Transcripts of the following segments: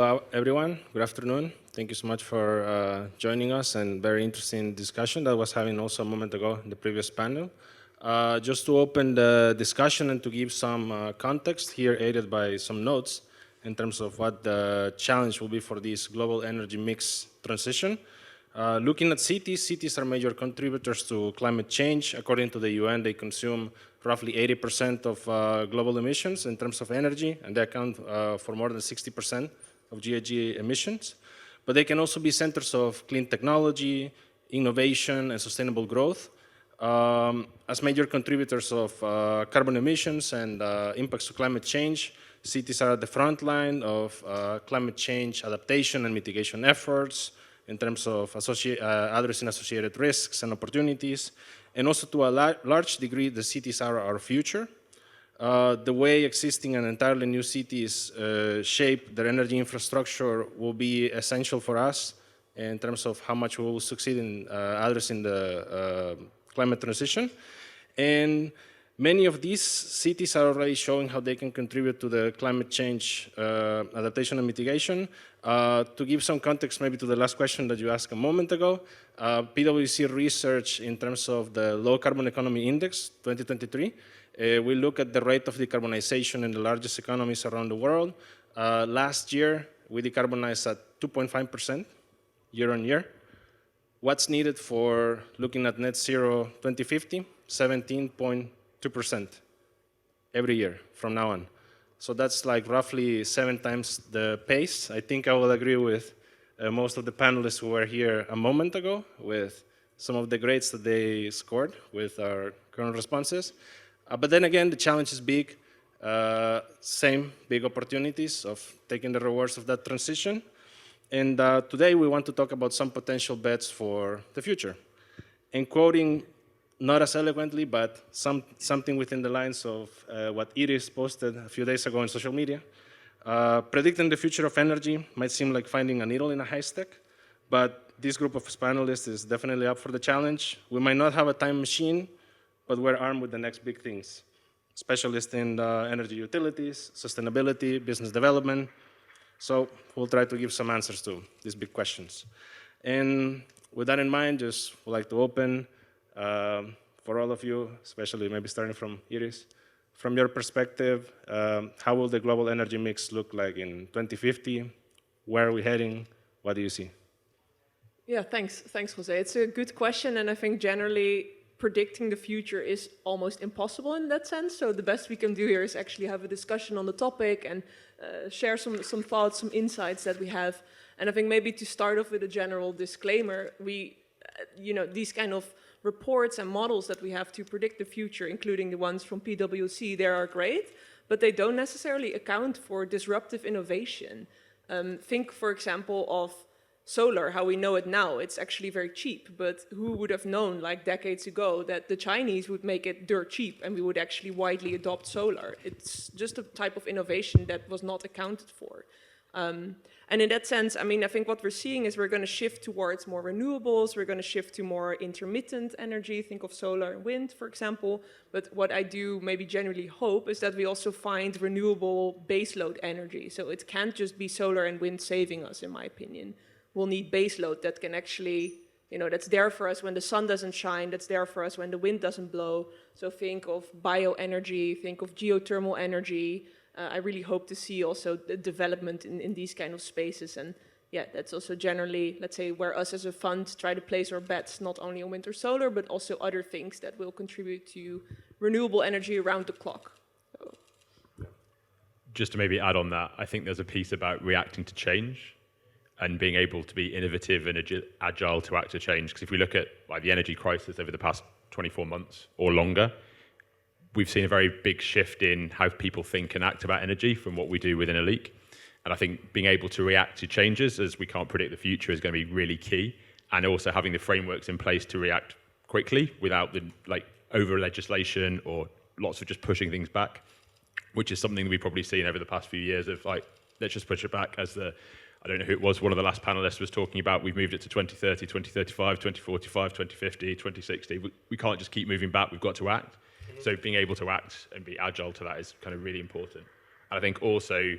Hello, everyone. Good afternoon. Thank you so much for joining us and very interesting discussion that was having also a moment ago in the previous panel. Just to open the discussion and to give some context here, aided by some notes in terms of what the challenge will be for this global energy mix transition. Looking at cities are major contributors to climate change. According to the UN, they consume roughly 80% of global emissions in terms of energy, and they account for more than 60% of GHG emissions. But they can also be centers of clean technology, innovation, and sustainable growth. As major contributors of carbon emissions and impacts to climate change, cities are at the front line of climate change adaptation and mitigation efforts in terms of addressing associated risks and opportunities. And also to a large degree, the cities are our future. The way existing and entirely new cities shape their energy infrastructure will be essential for us in terms of how much we will succeed in addressing the climate transition. And many of these cities are already showing how they can contribute to the climate change adaptation and mitigation. To give some context maybe to the last question that you asked a moment ago, PwC research in terms of the Low Carbon Economy Index 2023, we look at the rate of decarbonization in the largest economies around the world. Last year, we decarbonized at 2.5% year on year. What's needed for looking at net zero 2050? 17.2% every year from now on. So that's like roughly 7 times the pace. I think I will agree with most of the panelists who were here a moment ago with some of the grades that they scored with our current responses. But then again, the challenge is big. Same big opportunities of taking the rewards of that transition. And today we want to talk about some potential bets for the future. And quoting not as eloquently, but something within the lines of what Iris posted a few days ago on social media. Predicting the future of energy might seem like finding a needle in a haystack, but this group of panelists is definitely up for the challenge. We might not have a time machine, but we're armed with the next big things. Specialists in energy utilities, sustainability, business development. So we'll try to give some answers to these big questions. And with that in mind, just would like to open for all of you, especially maybe starting from Iris, from your perspective, how will the global energy mix look like in 2050? Where are we heading? What do you see? Yeah, thanks, José. It's a good question, and I think generally predicting the future is almost impossible in that sense. So the best we can do here is actually have a discussion on the topic and share some thoughts, some insights that we have. And I think maybe to start off with a general disclaimer, these kind of reports and models that we have to predict the future, including the ones from PwC, they are great, but they don't necessarily account for disruptive innovation. Think, for example, of solar, how we know it now. It's actually very cheap, but who would have known like decades ago that the Chinese would make it dirt cheap and we would actually widely adopt solar? It's just a type of innovation that was not accounted for. And in that sense, I mean, I think what we're seeing is we're going to shift towards more renewables, we're going to shift to more intermittent energy, think of solar and wind, for example. But what I do maybe generally hope is that we also find renewable baseload energy. So it can't just be solar and wind saving us, in my opinion. We'll need baseload that can actually, that's there for us when the sun doesn't shine, that's there for us when the wind doesn't blow. So think of bioenergy, think of geothermal energy. I really hope to see also the development in these kind of spaces. And yeah, that's also generally, let's say, where us as a fund try to place our bets, not only on wind or solar, but also other things that will contribute to renewable energy around the clock. So. Just to maybe add on that, I think there's a piece about reacting to change and being able to be innovative and agile to act to change. Because if we look at the energy crisis over the past 24 months or longer, we've seen a very big shift in how people think and act about energy from what we do within Eliq. And I think being able to react to changes, as we can't predict the future, is going to be really key. And also having the frameworks in place to react quickly without the over legislation or lots of just pushing things back, which is something that we've probably seen over the past few years of let's just push it back. As I don't know who it was, one of the last panelists was talking about, we've moved it to 2030, 2035, 2045, 2050, 2060. We can't just keep moving back, we've got to act. So being able to act and be agile to that is kind of really important. And I think also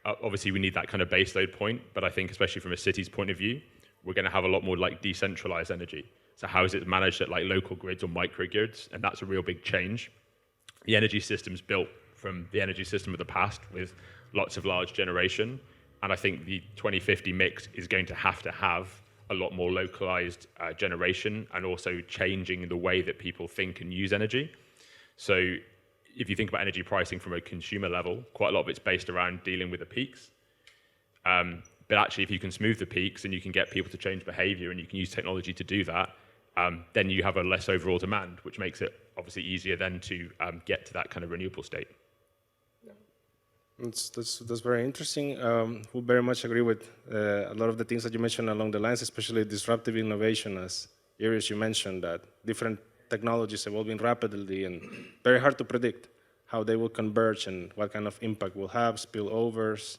obviously we need that kind of baseload point, but I think especially from a city's point of view, we're going to have a lot more like decentralized energy. So how is it managed at like local grids or microgrids? And that's a real big change. The energy system's built from the energy system of the past with lots of large generation. And I think the 2050 mix is going to have a lot more localized generation and also changing the way that people think and use energy. So if you think about energy pricing from a consumer level, quite a lot of it's based around dealing with the peaks. But actually, if you can smooth the peaks and you can get people to change behavior and you can use technology to do that, then you have a less overall demand, which makes it obviously easier then to get to that kind of renewable state. That's very interesting. We very much agree with a lot of the things that you mentioned along the lines, especially disruptive innovation, as areas you mentioned, that different technologies evolving rapidly and very hard to predict how they will converge and what kind of impact will have, spillovers.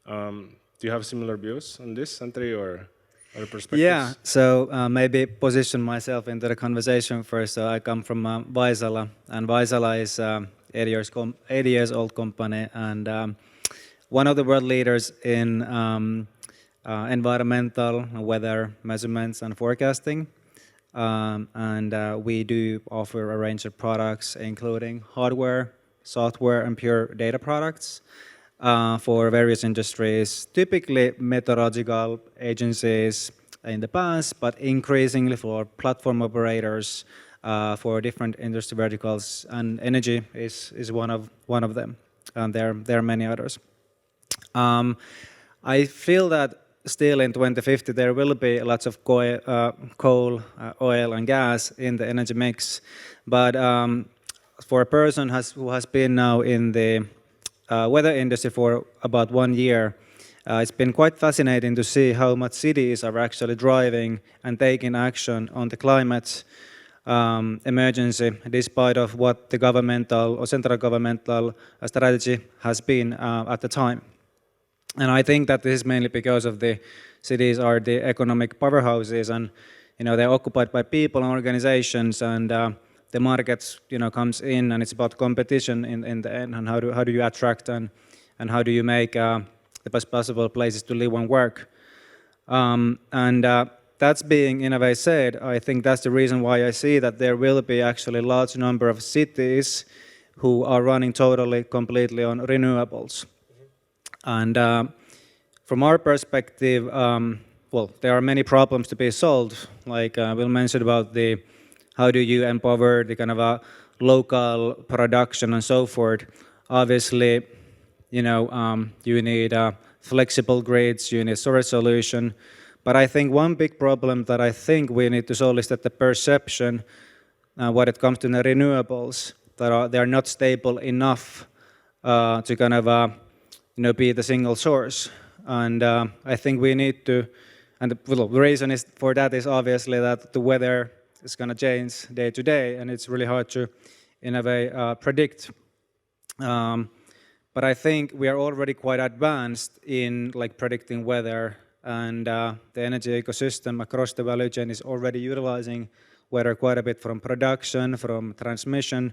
Do you have similar views on this, Santeri, or other perspectives? Yeah, so maybe position myself into the conversation first. So I come from Vaisala, and Vaisala is 80 years old company, and one of the world leaders in environmental weather measurements and forecasting. And we do offer a range of products, including hardware, software, and pure data products for various industries, typically meteorological agencies in the past, but increasingly for platform operators for different industry verticals, and energy is one of them, and there are many others. I feel that still in 2050 there will be lots of coal, oil, and gas in the energy mix, but for a person who has been now in the weather industry for about 1 year, it's been quite fascinating to see how much cities are actually driving and taking action on the climate emergency, despite of what the governmental or central governmental strategy has been at the time. And I think that this is mainly because of the cities are the economic powerhouses, and they're occupied by people and organizations, and the markets comes in, and it's about competition in the end, and how do you attract and how do you make the best possible places to live and work. That's being in a way said, I think that's the reason why I see that there will be actually a large number of cities who are running totally, completely on renewables. And from our perspective, well, there are many problems to be solved. Like Will mentioned about how do you empower the kind of a local production and so forth. Obviously, you need flexible grids, you need storage solution. But I think one big problem that I think we need to solve is that the perception when it comes to the renewables, that they are not stable enough to kind of be the single source. And I think we need to, and the reason is for that is obviously that the weather is going to change day to day, and it's really hard to, in a way, predict. But I think we are already quite advanced in predicting weather, and the energy ecosystem across the value chain is already utilizing weather quite a bit, from production, from transmission,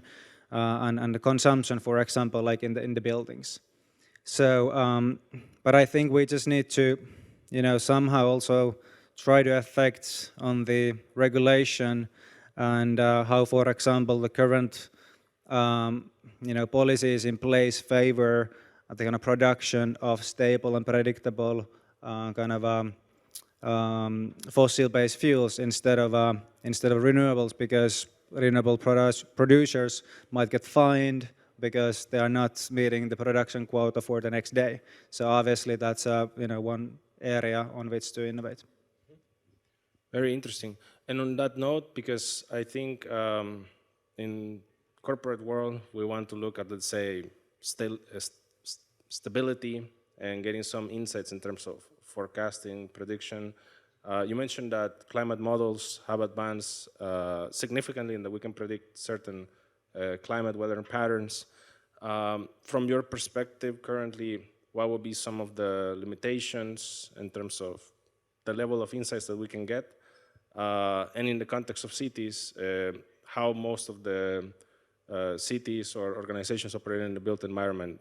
and the consumption, for example, like in the buildings. So, but I think we just need to, somehow also try to affect on the regulation and how, for example, the current, policies in place favor the kind of production of stable and predictable kind of fossil-based fuels instead of renewables, because renewable producers might get fined because they are not meeting the production quota for the next day. So obviously that's one area on which to innovate. Very interesting. And on that note, because I think in corporate world we want to look at, let's say, stability and getting some insights in terms of forecasting, prediction. You mentioned that climate models have advanced significantly, and that we can predict certain climate weather patterns. From your perspective currently, what would be some of the limitations in terms of the level of insights that we can get? And in the context of cities, how most of the cities or organizations operating in the built environment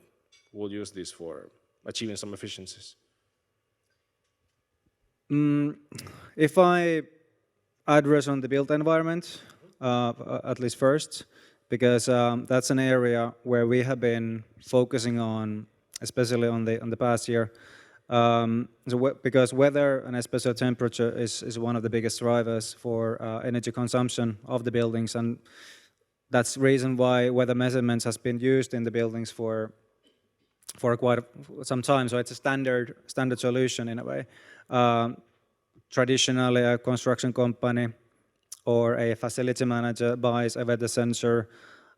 will use this for achieving some efficiencies? If I address on the built environment, at least first, because that's an area where we have been focusing on, especially on the past year. Because weather and especially temperature is one of the biggest drivers for energy consumption of the buildings, and that's the reason why weather measurements has been used in the buildings for quite some time. So it's a standard solution in a way. Traditionally, a construction company or a facility manager buys a weather sensor,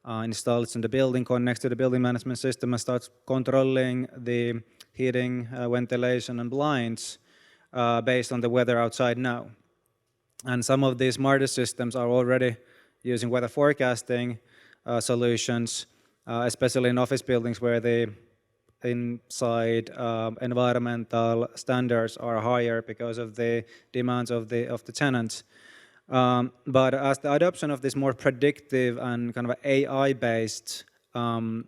installs in the building, connects to the building management system, and starts controlling the heating, ventilation, and blinds based on the weather outside now. And some of these smarter systems are already using weather forecasting solutions, especially in office buildings where the inside environmental standards are higher because of the demands of the tenants. But as the adoption of this more predictive and kind of AI-based kind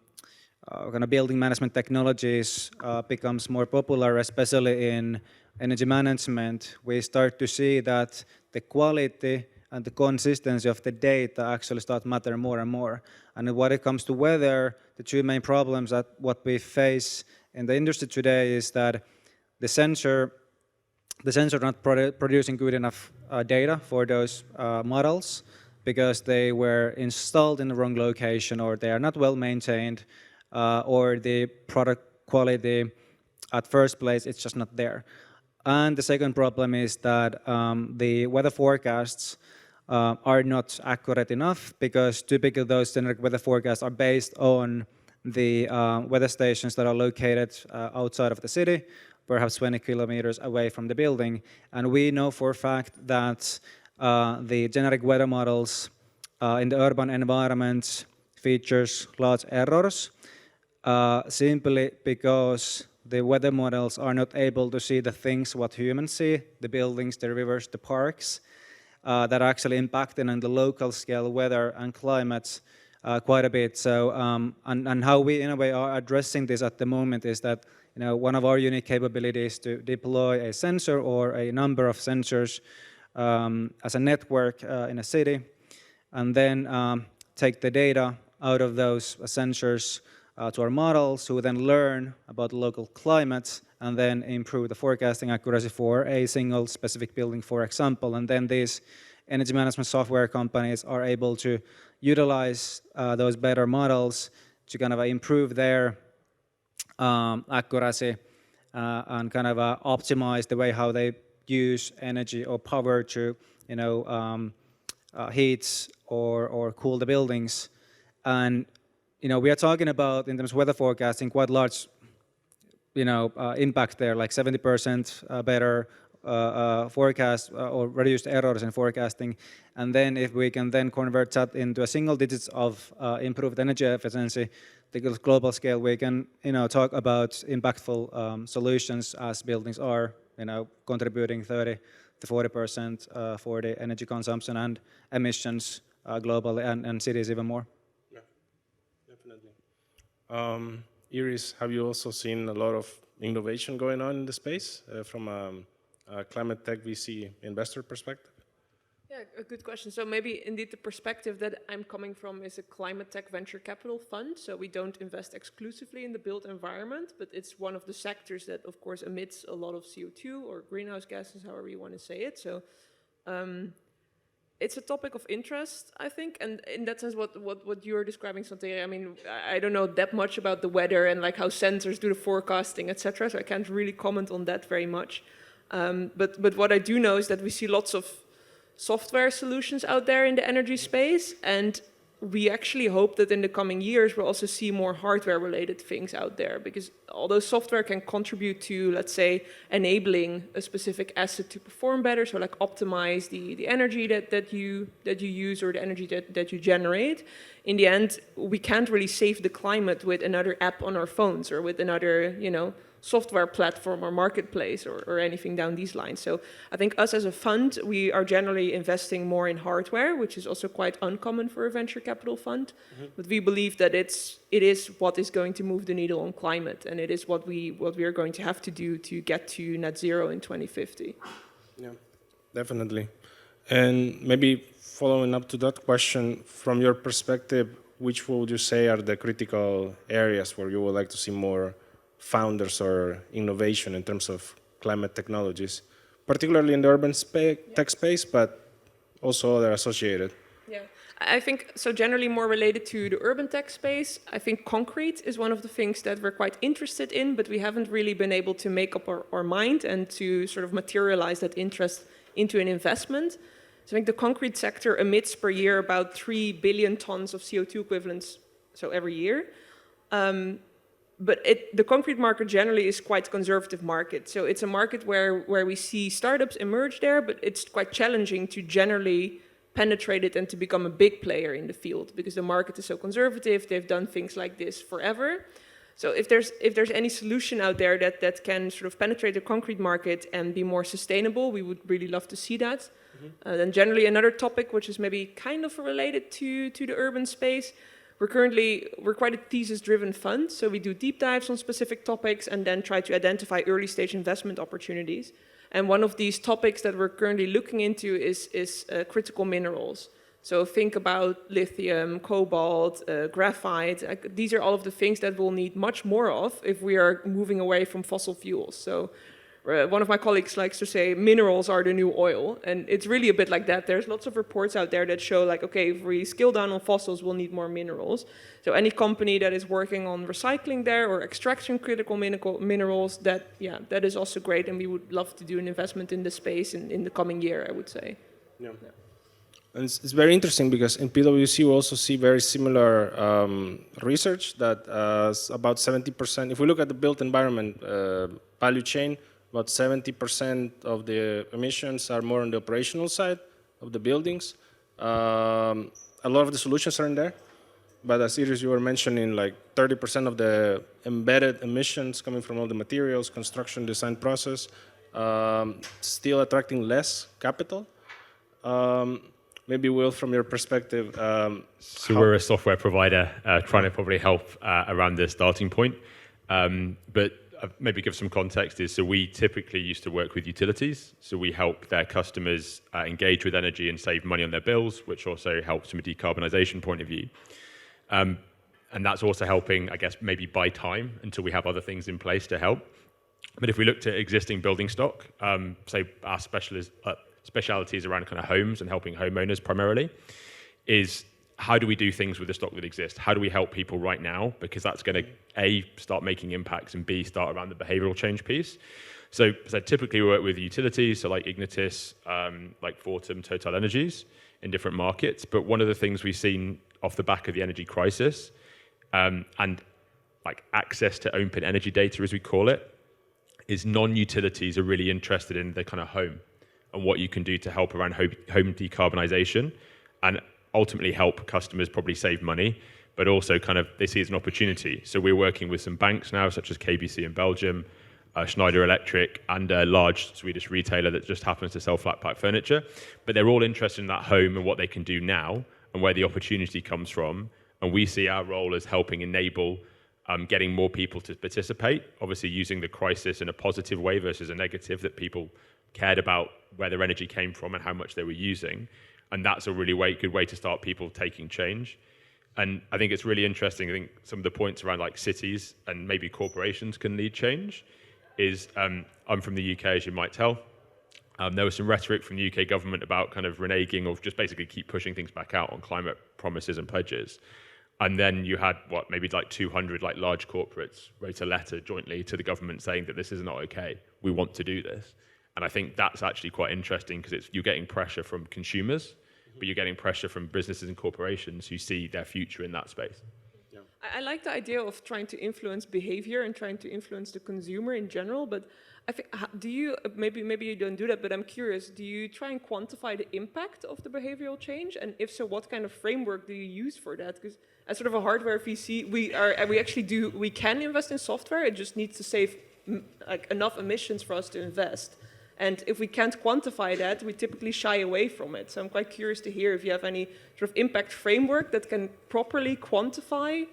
of building management technologies becomes more popular, especially in energy management, we start to see that the quality and the consistency of the data actually start to matter more and more. And when it comes to weather, the two main problems that what we face in the industry today is that the sensor not producing good enough data for those models because they were installed in the wrong location, or they are not well maintained, or the product quality at first place, it's just not there. And the second problem is that the weather forecasts are not accurate enough, because typically those generic weather forecasts are based on the weather stations that are located outside of the city, perhaps 20 kilometers away from the building. And we know for a fact that the generic weather models in the urban environment features large errors, simply because the weather models are not able to see the things what humans see, the buildings, the rivers, the parks, that are actually impacting on the local scale weather and climate quite a bit. So, and how we in a way are addressing this at the moment is that, you know, one of our unique capabilities to deploy a sensor or a number of sensors as a network in a city, and then take the data out of those sensors to our models, who then learn about the local climate and then improve the forecasting accuracy for a single specific building, for example. And then these energy management software companies are able to utilize those better models to kind of improve their accuracy and kind of optimize the way how they use energy or power to, you know, heat or cool the buildings. And, you know, we are talking about, in terms of weather forecasting, quite large, you know, impact there, like 70% better forecast or reduced errors in forecasting. And then if we can then convert that into a single digits of improved energy efficiency, the global scale, we can, you know, talk about impactful solutions, as buildings are, you know, contributing 30 to 40% for the energy consumption and emissions globally, and cities even more. Yeah, definitely. Iris, have you also seen a lot of innovation going on in the space from a climate tech VC investor perspective? Yeah, a good question. So maybe indeed the perspective that I'm coming from is a climate tech venture capital fund. So we don't invest exclusively in the built environment, but it's one of the sectors that, of course, emits a lot of CO2 or greenhouse gases, however you want to say it. So it's a topic of interest, I think. And in that sense, what you're describing, Santeri, I mean, I don't know that much about the weather and like how sensors do the forecasting, etc. So I can't really comment on that very much. But what I do know is that we see lots of software solutions out there in the energy space, and we actually hope that in the coming years we'll also see more hardware related things out there, because although software can contribute to, let's say, enabling a specific asset to perform better, so like optimize the energy that you use or the energy that you generate, in the end we can't really save the climate with another app on our phones or with another, you know, software platform or marketplace or anything down these lines. So I think us as a fund, we are generally investing more in hardware, which is also quite uncommon for a venture capital fund. But we believe that it is what is going to move the needle on climate, and it is what we are going to have to do to get to net zero in 2050. Yeah, definitely. And maybe following up to that question, from your perspective, which would you say are the critical areas where you would like to see more founders or innovation in terms of climate technologies, particularly in the urban tech space, but also other associated? Yeah, I think so. Generally, more related to the urban tech space, I think concrete is one of the things that we're quite interested in, but we haven't really been able to make up our mind and to sort of materialize that interest into an investment. So I think the concrete sector emits per year about 3 billion tons of CO2 equivalents, so every year. But the concrete market generally is quite a conservative market. So it's a market where we see startups emerge there, but it's quite challenging to generally penetrate it and to become a big player in the field because the market is so conservative. They've done things like this forever. So if there's any solution out there that can sort of penetrate the concrete market and be more sustainable, we would really love to see that. Then generally another topic which is maybe kind of related to the urban space, we're quite a thesis-driven fund, so we do deep dives on specific topics and then try to identify early-stage investment opportunities. And one of these topics that we're currently looking into is critical minerals. So think about lithium, cobalt, graphite. These are all of the things that we'll need much more of if we are moving away from fossil fuels. So one of my colleagues likes to say minerals are the new oil, and it's really a bit like that. There's lots of reports out there that show like, okay, if we scale down on fossils, we'll need more minerals. So any company that is working on recycling there or extraction critical minerals, that is also great, and we would love to do an investment in this space in the coming year, I would say. Yeah. And it's very interesting because in PwC we also see very similar research that about 70%, if we look at the built environment value chain, about 70% of the emissions are more on the operational side of the buildings. A lot of the solutions are in there, but as Iris, you were mentioning, like 30% of the embedded emissions coming from all the materials, construction, design process, still attracting less capital. Maybe, Will, from your perspective. So we're a software provider trying to probably help around the starting point. But maybe give some context so we typically used to work with utilities. So we help their customers engage with energy and save money on their bills, which also helps from a decarbonisation point of view. And that's also helping, I guess, maybe buy time until we have other things in place to help. But if we looked at existing building stock, say our specialities around kind of homes and helping homeowners primarily, is how do we do things with the stock that exists? How do we help people right now? Because that's going to, A, start making impacts, and B, start around the behavioral change piece. So typically we work with utilities, so like Ignitis, like Fortum, Total Energies in different markets. But one of the things we've seen off the back of the energy crisis and like access to open energy data, as we call it, is non-utilities are really interested in the kind of home and what you can do to help around home decarbonisation and ultimately help customers probably save money, but also kind of they see it as an opportunity. So we're working with some banks now, such as KBC in Belgium, Schneider Electric, and a large Swedish retailer that just happens to sell flat pack furniture. But they're all interested in that home and what they can do now and where the opportunity comes from. And we see our role as helping enable getting more people to participate, obviously using the crisis in a positive way versus a negative, that people cared about where their energy came from and how much they were using. And that's a really good way to start people taking change. And I think it's really interesting. I think some of the points around like cities and maybe corporations can lead change is, I'm from the UK, as you might tell. There was some rhetoric from the UK government about kind of reneging or just basically keep pushing things back out on climate promises and pledges. And then you had, maybe like 200 like large corporates wrote a letter jointly to the government saying that this is not okay. We want to do this. And I think that's actually quite interesting because you're getting pressure from consumers, but you're getting pressure from businesses and corporations who see their future in that space. Yeah. I like the idea of trying to influence behavior and trying to influence the consumer in general, but I think, do you, maybe you don't do that, but I'm curious, do you try and quantify the impact of the behavioral change? And if so, what kind of framework do you use for that? Because as sort of a hardware VC, we can invest in software, it just needs to save like enough emissions for us to invest. And if we can't quantify that, we typically shy away from it. So I'm quite curious to hear if you have any sort of impact framework that can properly quantify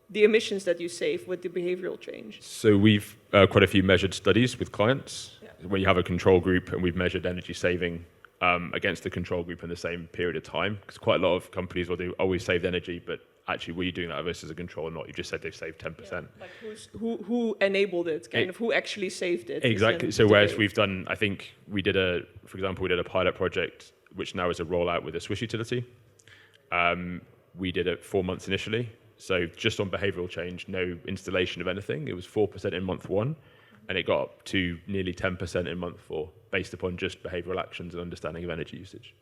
the emissions that you save with the behavioral change. So we've quite a few measured studies with clients where you have a control group and we've measured energy saving against the control group in the same period of time. Because quite a lot of companies will do, oh, we saved energy, but actually, were you doing that versus a control or not? You just said they've saved 10%. Yeah, like who enabled it, kind of who actually saved it. Exactly. So whereas we've done, I think we did for example, we did a pilot project, which now is a rollout with a Swiss utility. We did it 4 months initially. So just on behavioral change, no installation of anything. It was 4% in month 1, and it got up to nearly 10% in month 4, based upon just behavioral actions and understanding of energy usage.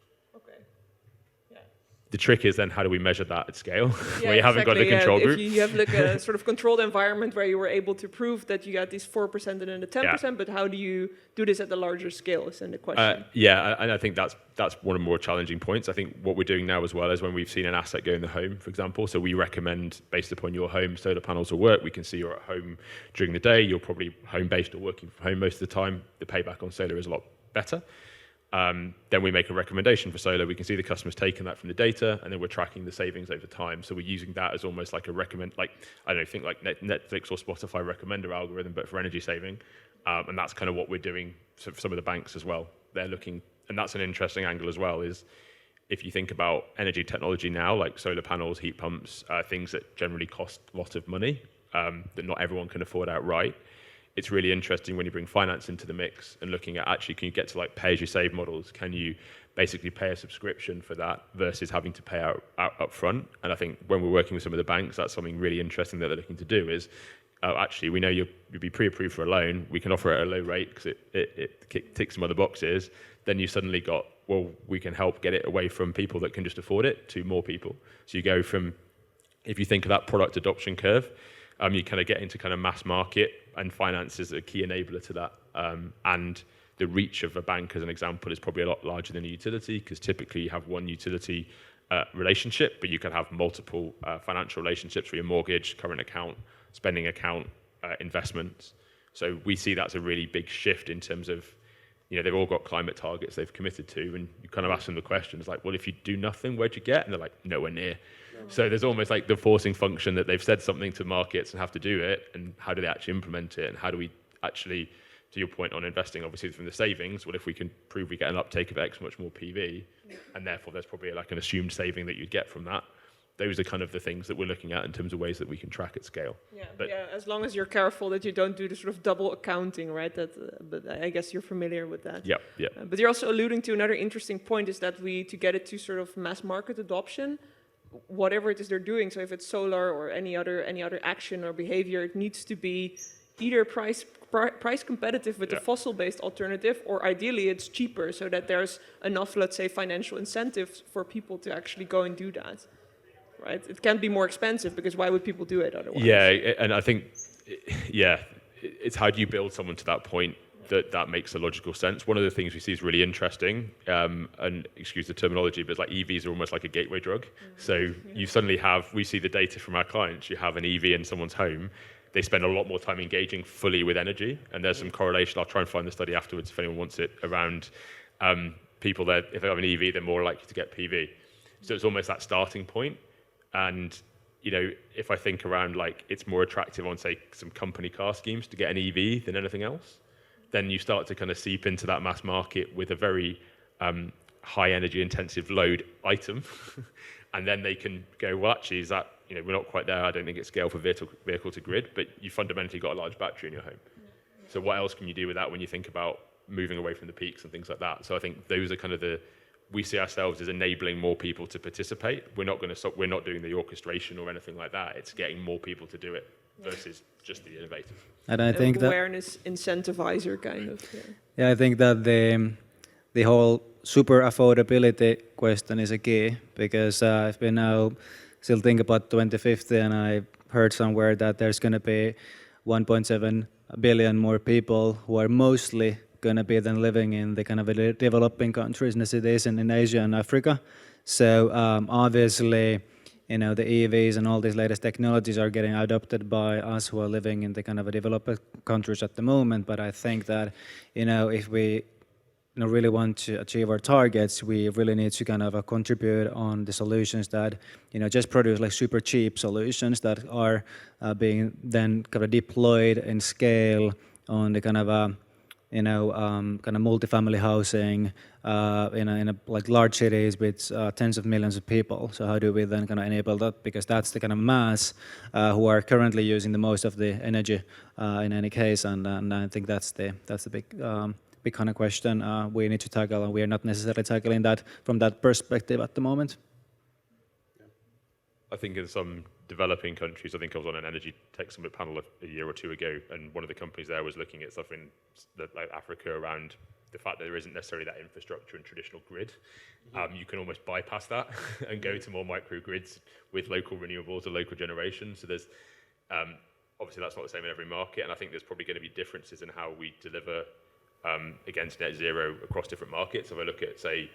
The trick is then how do we measure that at scale where you haven't got the control group? If you have like a sort of controlled environment where you were able to prove that you got these 4% and then the 10%, but how do you do this at the larger scale is then the question. And I think that's one of the more challenging points. I think what we're doing now as well is when we've seen an asset go in the home, for example, so we recommend based upon your home, solar panels will work. We can see you're at home during the day, you're probably home-based or working from home most of the time. The payback on solar is a lot better. Then we make a recommendation for solar. We can see the customer's taken that from the data, and then we're tracking the savings over time. So we're using that as almost like a think like Netflix or Spotify recommender algorithm, but for energy saving. And that's kind of what we're doing for some of the banks as well. They're looking, and that's an interesting angle as well, is if you think about energy technology now, like solar panels, heat pumps, things that generally cost a lot of money, that not everyone can afford outright. It's really interesting when you bring finance into the mix and looking at actually, can you get to like pay-as-you-save models? Can you basically pay a subscription for that versus having to pay out up front? And I think when we're working with some of the banks, that's something really interesting that they're looking to do is, actually, we know you'll be pre-approved for a loan. We can offer it at a low rate because it ticks some other boxes. Then you suddenly got, well, we can help get it away from people that can just afford it to more people. So you go from, if you think of that product adoption curve, you kind of get into kind of mass market, and finance is a key enabler to that. And the reach of a bank, as an example, is probably a lot larger than a utility, because typically you have one utility relationship, but you can have multiple financial relationships for your mortgage, current account, spending account, investments. So we see that's a really big shift in terms of, they've all got climate targets they've committed to, and you kind of ask them the questions like, well, if you do nothing, where'd you get? And they're like, nowhere near. So there's almost like the forcing function that they've said something to markets and have to do it, and how do they actually implement it, and how do we actually, to your point on investing, obviously from the savings, well, if we can prove we get an uptake of X much more PV, and therefore there's probably like an assumed saving that you'd get from that. Those are kind of the things that we're looking at in terms of ways that we can track at scale. But as long as you're careful that you don't do the sort of double accounting, right? But I guess you're familiar with that. Yeah. But you're also alluding to another interesting point is that to get it to sort of mass market adoption, whatever it is they're doing, so if it's solar or any other action or behavior, it needs to be either price competitive with the fossil-based alternative, or ideally it's cheaper, so that there's enough, let's say, financial incentives for people to actually go and do that. Right? It can be more expensive, because why would people do it otherwise? Yeah, and I think, it's how do you build someone to that point that makes a logical sense. One of the things we see is really interesting, and excuse the terminology, but like EVs are almost like a gateway drug. So you suddenly we see the data from our clients, you have an EV in someone's home, they spend a lot more time engaging fully with energy, and there's some correlation, I'll try and find the study afterwards if anyone wants it, around people that if they have an EV, they're more likely to get PV. So it's almost that starting point. And, if I think around like it's more attractive on, say, some company car schemes to get an EV than anything else, then you start to kind of seep into that mass market with a very high energy intensive load item. And then they can go, well, actually, is that, we're not quite there. I don't think it's scale for vehicle to grid, but you fundamentally got a large battery in your home. So what else can you do with that when you think about moving away from the peaks and things like that? So I think those are kind of we see ourselves as enabling more people to participate. We're not going to stop. We're not doing the orchestration or anything like that. It's getting more people to do it versus just the innovators. And I think that awareness incentivizer kind of. I think that the whole super affordability question is a key, because I've been now still thinking about 2050, and I heard somewhere that there's going to be 1.7 billion more people who are mostly going to be then living in the kind of developing countries and cities in Asia and Africa. So obviously, you know, the EVs and all these latest technologies are getting adopted by us who are living in the kind of a developed countries at the moment. But I think that, you know, if we really want to achieve our targets, we really need to kind of contribute on the solutions that, you know, just produce like super cheap solutions that are being then kind of deployed in scale on the kind of you know, kind of multifamily housing in a like large cities with tens of millions of people. So how do we then kind of enable that? Because that's the kind of mass who are currently using the most of the energy in any case, and I think that's the big kind of question we need to tackle, and we are not necessarily tackling that from that perspective at the moment. I think in some developing countries, I think I was on an energy tech summit panel a year or two ago, and one of the companies there was looking at stuff in like Africa around the fact that there isn't necessarily that infrastructure and traditional grid. You can almost bypass that and go to more microgrids with local renewables or local generation. So there's obviously that's not the same in every market, and I think there's probably going to be differences in how we deliver against net zero across different markets. If I look at, say,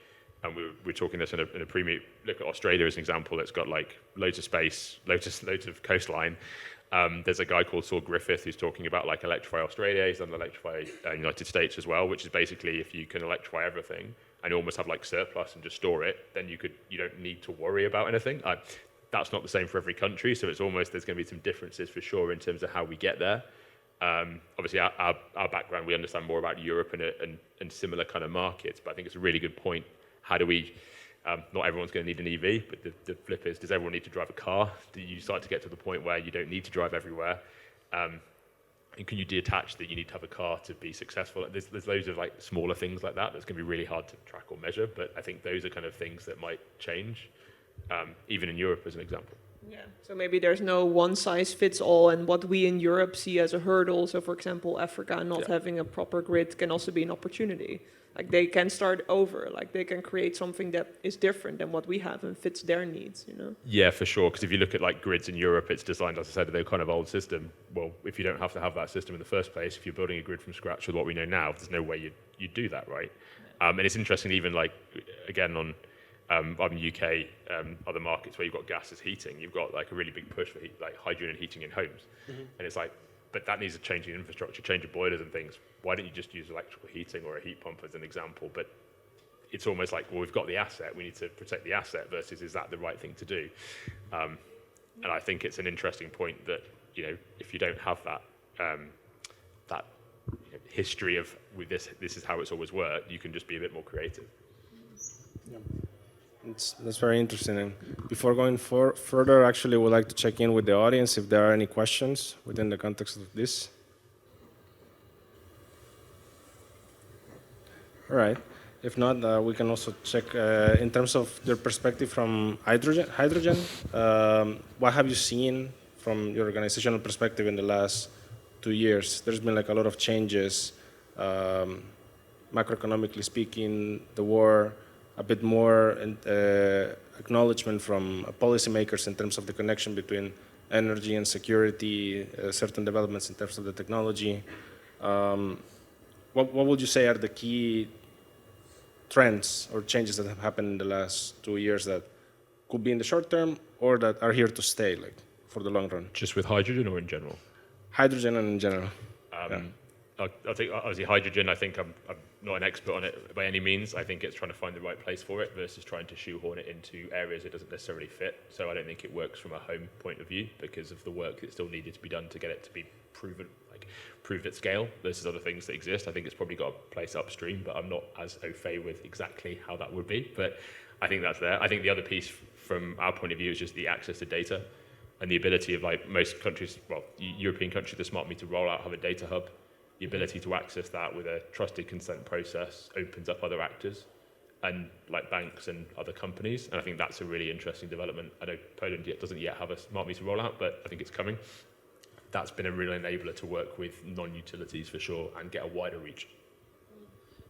and we're talking this in a pre-meet, look at Australia as an example that's got like loads of space, loads of coastline. There's a guy called Saul Griffith who's talking about like electrify Australia, he's done electrify United States as well, which is basically if you can electrify everything and you almost have like surplus and just store it, then you don't need to worry about anything. That's not the same for every country, so it's almost, there's going to be some differences for sure in terms of how we get there. Obviously, our background, we understand more about Europe and similar kind of markets, but I think it's a really good point. How do we, not everyone's going to need an EV, but the flip is, does everyone need to drive a car? Do you start to get to the point where you don't need to drive everywhere? And can you detach that you need to have a car to be successful? There's loads of like smaller things like that that's going to be really hard to track or measure, but I think those are kind of things that might change, even in Europe as an example. Yeah, so maybe there's no one size fits all, and what we in Europe see as a hurdle, so for example, Africa not having a proper grid can also be an opportunity. Like they can start over, like they can create something that is different than what we have and fits their needs, you know? Yeah, for sure, because if you look at like grids in Europe, it's designed, as I said, they're kind of old system. Well, if you don't have to have that system in the first place, if you're building a grid from scratch with what we know now, there's no way you'd do that, right? And it's interesting, even like, again, on I'm UK, other markets where you've got gas as heating, you've got like a really big push for like hydrogen heating in homes. And it's like, but that needs a change in infrastructure, change of boilers and things. Why don't you just use electrical heating or a heat pump as an example? But it's almost like, well, we've got the asset, we need to protect the asset versus is that the right thing to do? And I think it's an interesting point that, you know, if you don't have that history of with this is how it's always worked, you can just be a bit more creative. Yeah. That's very interesting. And before going further, actually, we'd like to check in with the audience if there are any questions within the context of this. All right. If not, we can also check in terms of their perspective from hydrogen. What have you seen from your organizational perspective in the last 2 years? There's been like a lot of changes, macroeconomically speaking, the war, a bit more acknowledgement from policymakers in terms of the connection between energy and security, certain developments in terms of the technology. What would you say are the key trends or changes that have happened in the last 2 years that could be in the short term or that are here to stay, like for the long run? Just with hydrogen or in general? Hydrogen and in general. I think obviously hydrogen, I think I'm not an expert on it by any means. I think it's trying to find the right place for it versus trying to shoehorn it into areas it doesn't necessarily fit. So I don't think it works from a home point of view because of the work that still needed to be done to get it to be proven, like proved at scale versus other things that exist. I think it's probably got a place upstream, but I'm not as au fait with exactly how that would be. But I think that's there. I think the other piece from our point of view is just the access to data and the ability of like most countries, well, European countries, the smart meter rollout have a data hub. The ability to access that with a trusted consent process opens up other actors and like banks and other companies. And I think that's a really interesting development. I know Poland doesn't yet have a smart meter rollout, but I think it's coming. That's been a real enabler to work with non-utilities for sure and get a wider reach.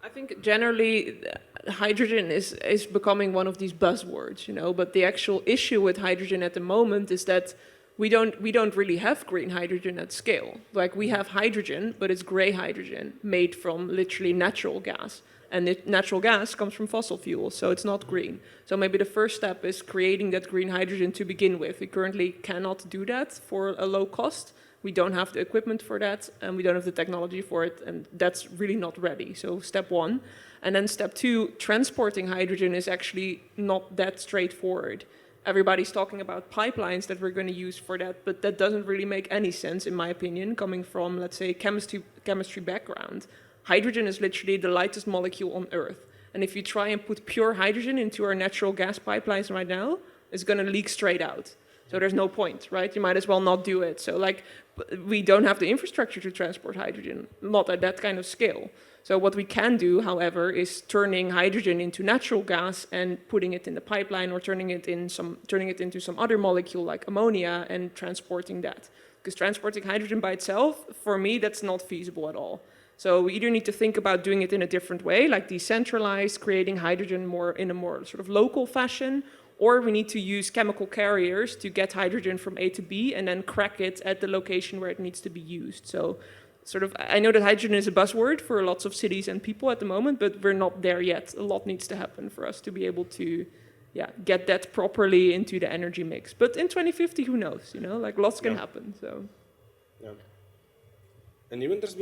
I think generally hydrogen is becoming one of these buzzwords, you know, but the actual issue with hydrogen at the moment is that we don't really have green hydrogen at scale. Like we have hydrogen, but it's gray hydrogen made from literally natural gas. And natural gas comes from fossil fuels, so it's not green. So maybe the first step is creating that green hydrogen to begin with. We currently cannot do that for a low cost. We don't have the equipment for that, and we don't have the technology for it, and that's really not ready. So step one. And then step two, transporting hydrogen is actually not that straightforward. Everybody's talking about pipelines that we're going to use for that, but that doesn't really make any sense, in my opinion, coming from, let's say, chemistry background. Hydrogen is literally the lightest molecule on Earth. And if you try and put pure hydrogen into our natural gas pipelines right now, it's going to leak straight out. So there's no point, right? You might as well not do it. So like, we don't have the infrastructure to transport hydrogen, not at that kind of scale. So what we can do, however, is turning hydrogen into natural gas and putting it in the pipeline, or turning it into some other molecule like ammonia and transporting that. Because transporting hydrogen by itself, for me, that's not feasible at all. So we either need to think about doing it in a different way, like decentralized, creating hydrogen in a more sort of local fashion, or we need to use chemical carriers to get hydrogen from A to B and then crack it at the location where it needs to be used. So sort of, I know that hydrogen is a buzzword for lots of cities and people at the moment, but we're not there yet. A lot needs to happen for us to be able to get that properly into the energy mix. But in 2050, who knows, like lots can happen, so. Yeah. And even there's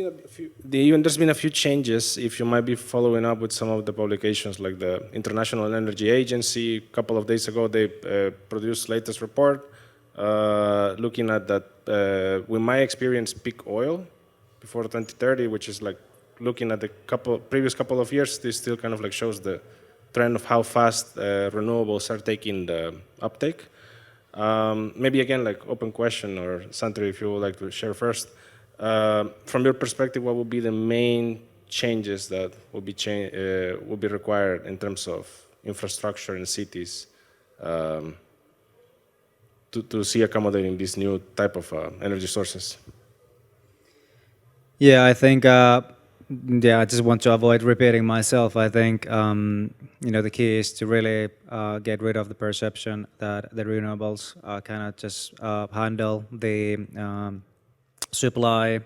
been a few changes. If you might be following up with some of the publications, like the International Energy Agency, a couple of days ago, they produced latest report looking at that we might experience peak oil before 2030, which is like looking at the previous couple of years. This still kind of like shows the trend of how fast renewables are taking the uptake. Maybe again, like open question, or Santeri, if you would like to share first. From your perspective, what would be the main changes that will be required in terms of infrastructure in cities to see accommodating these new type of energy sources? Yeah, I think, I just want to avoid repeating myself. I think, the key is to really get rid of the perception that the renewables cannot just handle the supply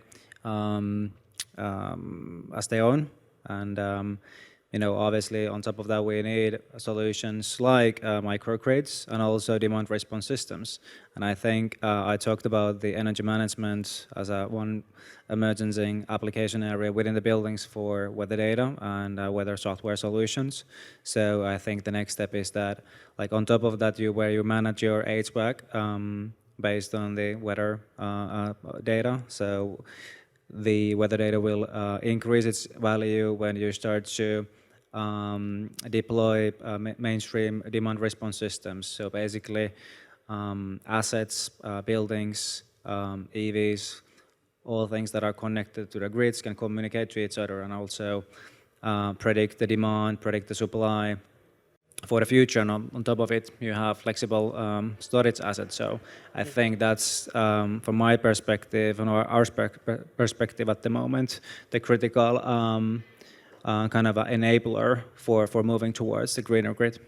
as they own. And, obviously on top of that, we need solutions like microgrids and also demand response systems. And I think I talked about the energy management as one emerging application area within the buildings for weather data and weather software solutions. So I think the next step is that, like on top of that, where you manage your HVAC based on the weather data. So the weather data will increase its value when you start to deploy mainstream demand response systems. So basically assets, buildings, EVs, all things that are connected to the grids can communicate to each other and also predict the demand, predict the supply for the future. And on top of it, you have flexible storage assets. So I think that's, from my perspective and our perspective at the moment, the critical kind of enabler for moving towards the greener grid.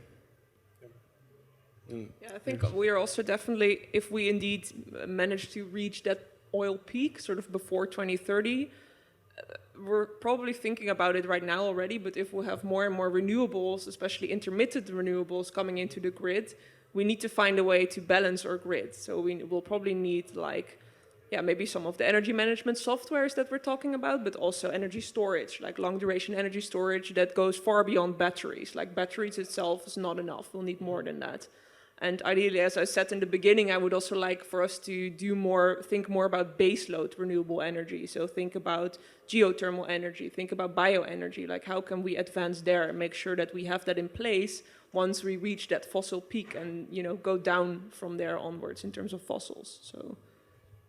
Yeah, I think we are also definitely, if we indeed manage to reach that oil peak sort of before 2030, we're probably thinking about it right now already, but if we have more and more renewables, especially intermittent renewables coming into the grid, we need to find a way to balance our grid. So we will probably need maybe some of the energy management softwares that we're talking about, but also energy storage, like long duration energy storage that goes far beyond batteries. Like batteries itself is not enough, we'll need more than that. And ideally, as I said in the beginning, I would also like for us to think more about baseload renewable energy. So think about geothermal energy, think about bioenergy, like how can we advance there and make sure that we have that in place once we reach that fossil peak and, go down from there onwards in terms of fossils. So,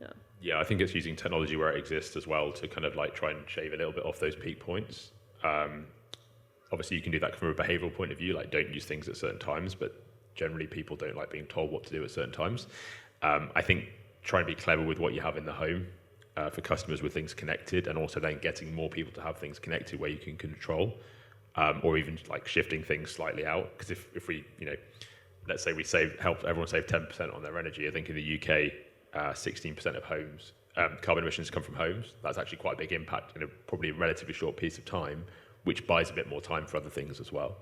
yeah. Yeah, I think it's using technology where it exists as well to kind of like try and shave a little bit off those peak points. Obviously, you can do that from a behavioral point of view, like don't use things at certain times, but generally people don't like being told what to do at certain times. I think trying to be clever with what you have in the home for customers with things connected, and also then getting more people to have things connected where you can control, or even like shifting things slightly out. Because if we, let's say we helped everyone save 10% on their energy. I think in the UK, 16% of homes, carbon emissions come from homes. That's actually quite a big impact in a probably relatively short piece of time, which buys a bit more time for other things as well.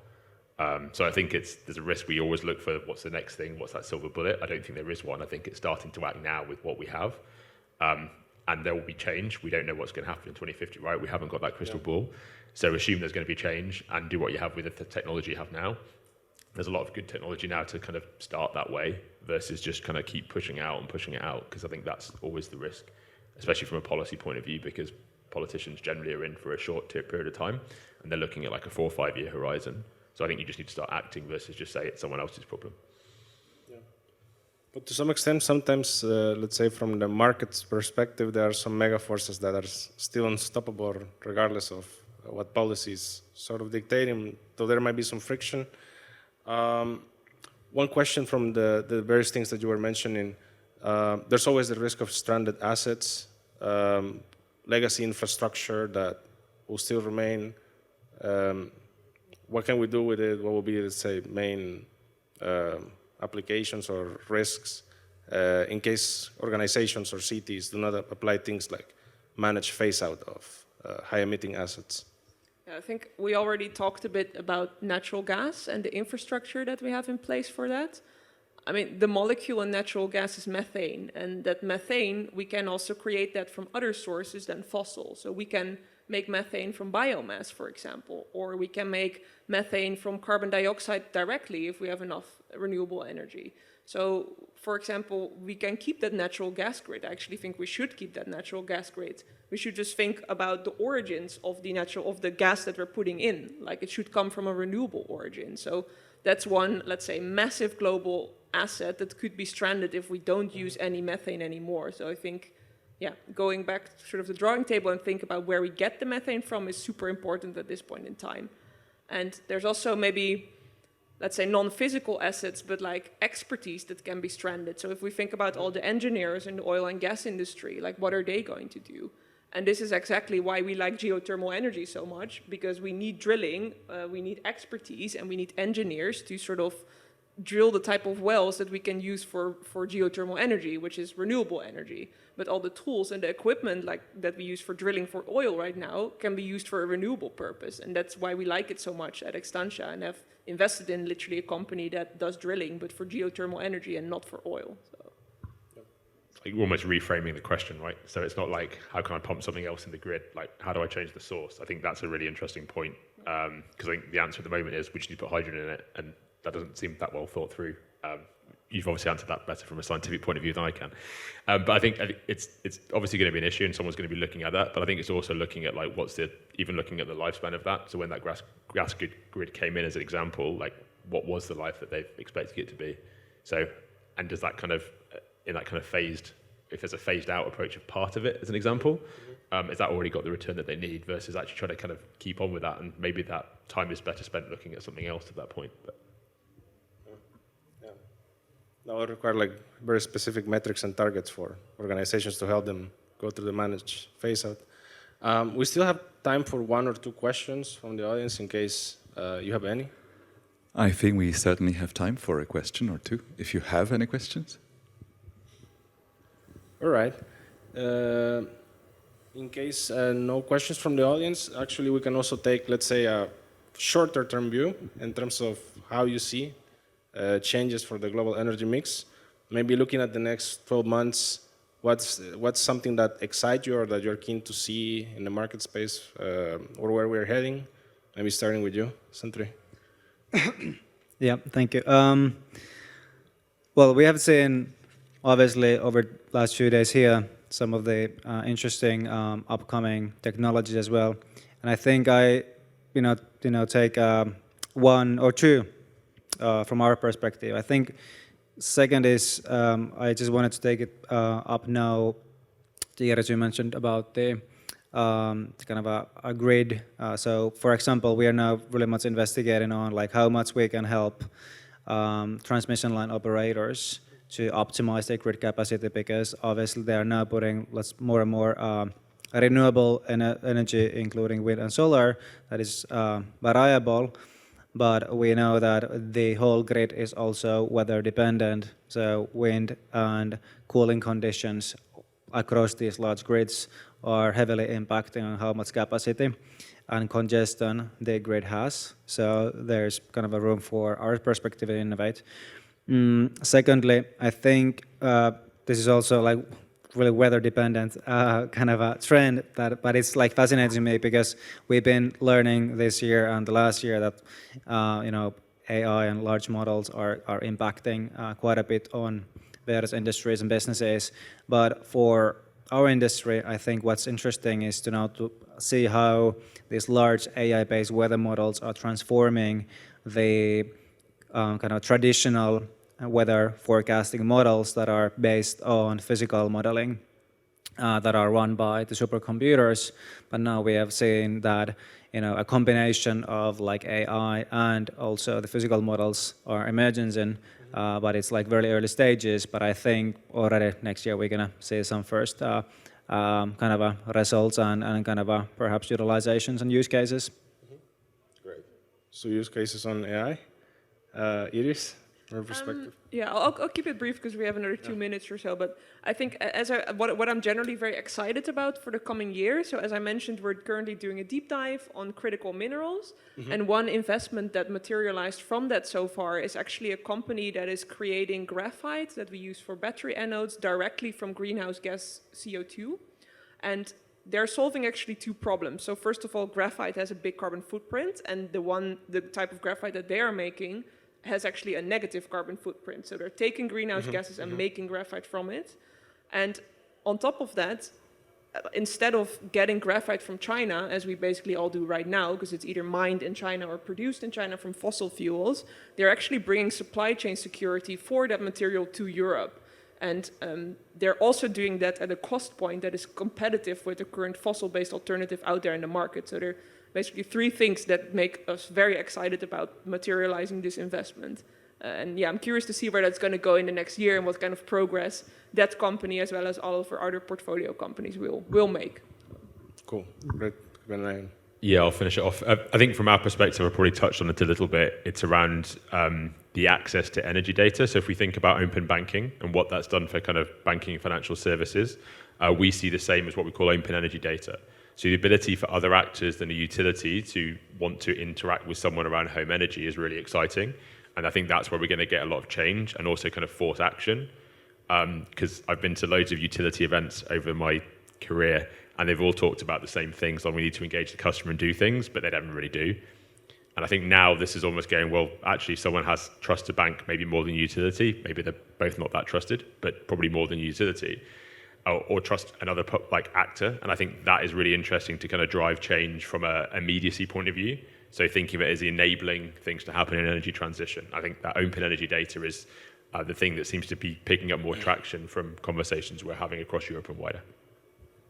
So I think there's a risk. We always look for what's the next thing, what's that silver bullet. I don't think there is one. I think it's starting to act now with what we have. And there will be change. We don't know what's going to happen in 2050, right? We haven't got that crystal ball. So assume there's going to be change and do what you have with the technology you have now. There's a lot of good technology now to kind of start that way versus just kind of keep pushing out and pushing it out, because I think that's always the risk, especially from a policy point of view, because politicians generally are in for a short period of time and they're looking at like a 4 or 5 year horizon. So I think you just need to start acting versus just say it's someone else's problem. But to some extent, sometimes, let's say from the market's perspective, there are some mega forces that are still unstoppable regardless of what policies sort of dictating, though there might be some friction. One question from the various things that you were mentioning, there's always the risk of stranded assets, legacy infrastructure that will still remain. What can we do with it? What will be, let's say, main applications or risks in case organizations or cities do not apply things like manage phase out of high emitting assets? Yeah, I think we already talked a bit about natural gas and the infrastructure that we have in place for that. I mean, the molecule in natural gas is methane, and that methane, we can also create that from other sources than fossil. So we can make methane from biomass, for example, or we can make methane from carbon dioxide directly if we have enough renewable energy. So, for example, we can keep that natural gas grid. I actually think we should keep that natural gas grid. We should just think about the origins of the gas that we're putting in. Like, it should come from a renewable origin. So that's one, let's say, massive global asset that could be stranded if we don't use any methane anymore. So I think, yeah, going back to sort of the drawing table and think about where we get the methane from is super important at this point in time. And there's also maybe, let's say, non-physical assets, but like expertise that can be stranded. So if we think about all the engineers in the oil and gas industry, like what are they going to do? And this is exactly why we like geothermal energy so much, because we need drilling, we need expertise, and we need engineers to sort of drill the type of wells that we can use for geothermal energy, which is renewable energy. But all the tools and the equipment like that we use for drilling for oil right now can be used for a renewable purpose. And that's why we like it so much at Extantia and have invested in literally a company that does drilling, but for geothermal energy and not for oil. So. Like almost reframing the question, right? So it's not like, how can I pump something else in the grid? Like, how do I change the source? I think that's a really interesting point, because I think the answer at the moment is we just need to put hydrogen in it, and that doesn't seem that well thought through. You've obviously answered that better from a scientific point of view than I can. But I think it's obviously going to be an issue, and someone's going to be looking at that. But I think it's also looking at like even looking at the lifespan of that. So when that gas grid came in as an example, like what was the life that they've expected it to be? So, and does that kind of in that kind of phased, if there's a phased out approach of part of it as an example, has that already got the return that they need versus actually trying to kind of keep on with that? And maybe that time is better spent looking at something else at that point. But. That would require like very specific metrics and targets for organizations to help them go through the managed phase out. We still have time for 1 or 2 questions from the audience in case you have any. I think we certainly have time for a question or two, if you have any questions. All right. In case no questions from the audience, actually we can also take, let's say, a shorter term view in terms of how you see changes for the global energy mix. Maybe looking at the next 12 months, what's something that excites you or that you're keen to see in the market space or where we're heading? Maybe starting with you, Santeri. Yeah, thank you. Well, we have seen, obviously, over the last few days here, some of the interesting upcoming technologies as well. And I think I, take 1 or 2 from our perspective. I think second is, I just wanted to take it up now, as you mentioned about the kind of a grid. So, for example, we are now really much investigating on like how much we can help transmission line operators to optimize their grid capacity, because obviously they are now putting more and more renewable energy, including wind and solar, that is variable. but we know that the whole grid is also weather dependent, so wind and cooling conditions across these large grids are heavily impacting on how much capacity and congestion the grid has. So there's kind of a room for our perspective to innovate. Secondly, I think this is also like really weather dependent kind of a trend, but it's like fascinating me because we've been learning this year and the last year that AI and large models are impacting quite a bit on various industries and businesses. But for our industry, I think what's interesting is to now to see how these large AI-based weather models are transforming the kind of traditional weather forecasting models that are based on physical modeling that are run by the supercomputers. But now we have seen that a combination of like AI and also the physical models are emerging, but it's like very early stages. But I think already next year we're gonna see some first kind of results and kind of perhaps utilizations and use cases. Great. So use cases on AI, Iris, your perspective. Yeah, I'll keep it brief because we have another 2 minutes or so. But I think what I'm generally very excited about for the coming year. So as I mentioned, we're currently doing a deep dive on critical minerals. And one investment that materialized from that so far is actually a company that is creating graphite that we use for battery anodes directly from greenhouse gas CO2. And they're solving actually two problems. So first of all, graphite has a big carbon footprint, and the type of graphite that they are making has actually a negative carbon footprint. So they're taking greenhouse gases and making graphite from it. And on top of that, instead of getting graphite from China, as we basically all do right now, because it's either mined in China or produced in China from fossil fuels, they're actually bringing supply chain security for that material to Europe. And they're also doing that at a cost point that is competitive with the current fossil-based alternative out there in the market. So there are basically three things that make us very excited about materializing this investment. And yeah, I'm curious to see where that's going to go in the next year and what kind of progress that company, as well as all of our other portfolio companies, will make. Cool. Great. Yeah, I'll finish it off. I think from our perspective, I've probably touched on it a little bit. It's around the access to energy data. So if we think about open banking and what that's done for kind of banking and financial services, we see the same as what we call open energy data. So the ability for other actors than a utility to want to interact with someone around home energy is really exciting. And I think that's where we're going to get a lot of change and also kind of force action. Because I've been to loads of utility events over my career, and they've all talked about the same things, like we need to engage the customer and do things, but they never really do. And I think now this is almost going, well, actually someone has trust a bank maybe more than utility. Maybe they're both not that trusted, but probably more than utility. Or trust another like actor. And I think that is really interesting to kind of drive change from a immediacy point of view. So thinking of it as enabling things to happen in energy transition. I think that open energy data is the thing that seems to be picking up more traction from conversations we're having across Europe and wider.